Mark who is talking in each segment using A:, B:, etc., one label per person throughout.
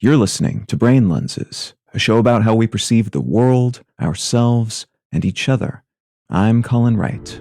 A: You're listening to Brain Lenses, a show about how we perceive the world, ourselves, and each other. I'm Colin Wright.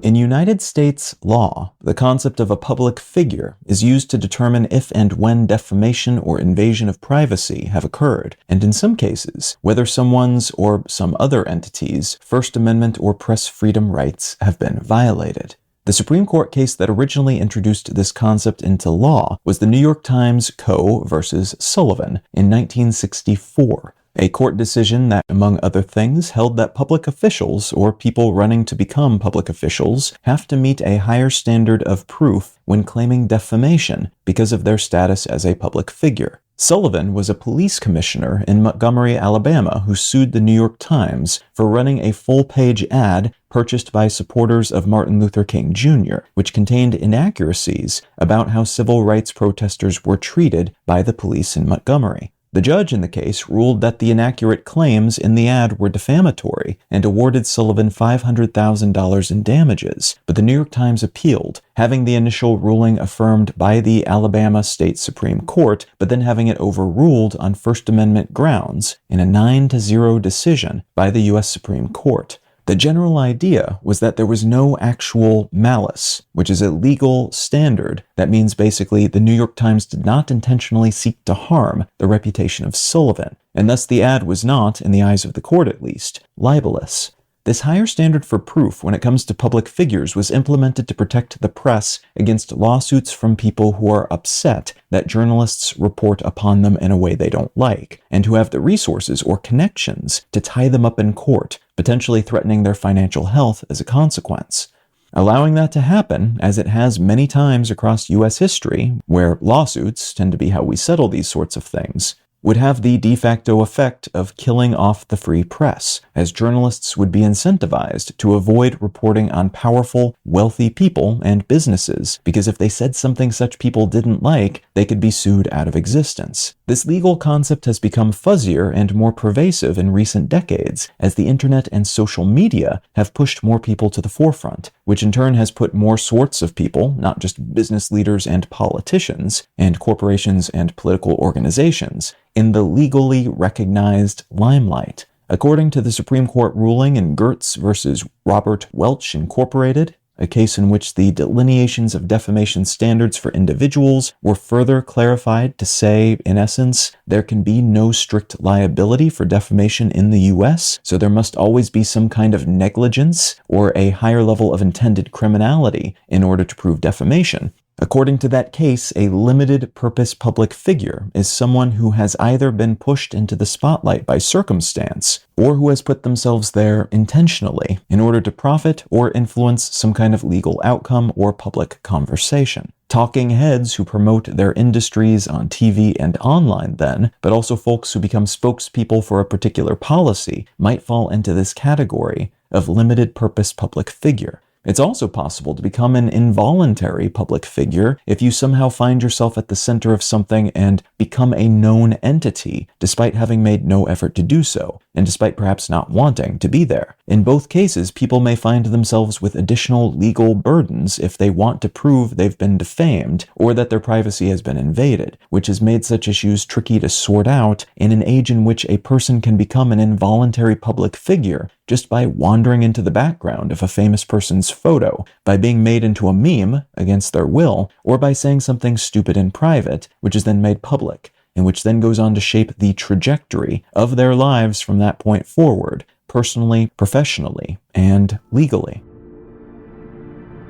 A: In United States law, the concept of a public figure is used to determine if and when defamation or invasion of privacy have occurred, and in some cases, whether someone's or some other entity's First Amendment or press freedom rights have been violated. The Supreme Court case that originally introduced this concept into law was the New York Times Co. versus Sullivan in 1964, a court decision that, among other things, held that public officials, or people running to become public officials, have to meet a higher standard of proof when claiming defamation because of their status as a public figure. Sullivan was a police commissioner in Montgomery, Alabama, who sued the New York Times for running a full-page ad purchased by supporters of Martin Luther King Jr., which contained inaccuracies about how civil rights protesters were treated by the police in Montgomery. The judge in the case ruled that the inaccurate claims in the ad were defamatory and awarded Sullivan $500,000 in damages, but the New York Times appealed, having the initial ruling affirmed by the Alabama State Supreme Court, but then having it overruled on First Amendment grounds in a 9-0 decision by the U.S. Supreme Court. The general idea was that there was no actual malice, which is a legal standard. That means basically the New York Times did not intentionally seek to harm the reputation of Sullivan, and thus the ad was not, in the eyes of the court at least, libelous. This higher standard for proof when it comes to public figures was implemented to protect the press against lawsuits from people who are upset that journalists report upon them in a way they don't like, and who have the resources or connections to tie them up in court, potentially threatening their financial health as a consequence. Allowing that to happen, as it has many times across U.S. history, where lawsuits tend to be how we settle these sorts of things, would have the de facto effect of killing off the free press, as journalists would be incentivized to avoid reporting on powerful, wealthy people and businesses, because if they said something such people didn't like, they could be sued out of existence. This legal concept has become fuzzier and more pervasive in recent decades, as the internet and social media have pushed more people to the forefront, which in turn has put more sorts of people, not just business leaders and politicians, and corporations and political organizations, in the legally recognized limelight. According to the Supreme Court ruling in Gertz versus Robert Welch Incorporated, a case in which the delineations of defamation standards for individuals were further clarified to say, in essence, there can be no strict liability for defamation in the U.S., so there must always be some kind of negligence or a higher level of intended criminality in order to prove defamation. According to that case, a limited-purpose public figure is someone who has either been pushed into the spotlight by circumstance or who has put themselves there intentionally in order to profit or influence some kind of legal outcome or public conversation. Talking heads who promote their industries on TV and online then, but also folks who become spokespeople for a particular policy, might fall into this category of limited-purpose public figure. It's also possible to become an involuntary public figure if you somehow find yourself at the center of something and become a known entity, despite having made no effort to do so, and despite perhaps not wanting to be there. In both cases, people may find themselves with additional legal burdens if they want to prove they've been defamed or that their privacy has been invaded, which has made such issues tricky to sort out in an age in which a person can become an involuntary public figure just by wandering into the background of a famous person's photo, by being made into a meme against their will, or by saying something stupid in private, which is then made public, and which then goes on to shape the trajectory of their lives from that point forward, personally, professionally, and legally.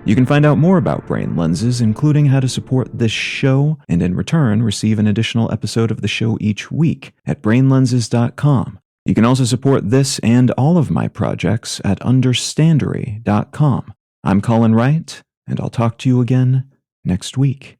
A: You can find out more about Brain Lenses, including how to support this show, and in return receive an additional episode of the show each week at brainlenses.com. You can also support this and all of my projects at understandery.com. I'm Colin Wright, and I'll talk to you again next week.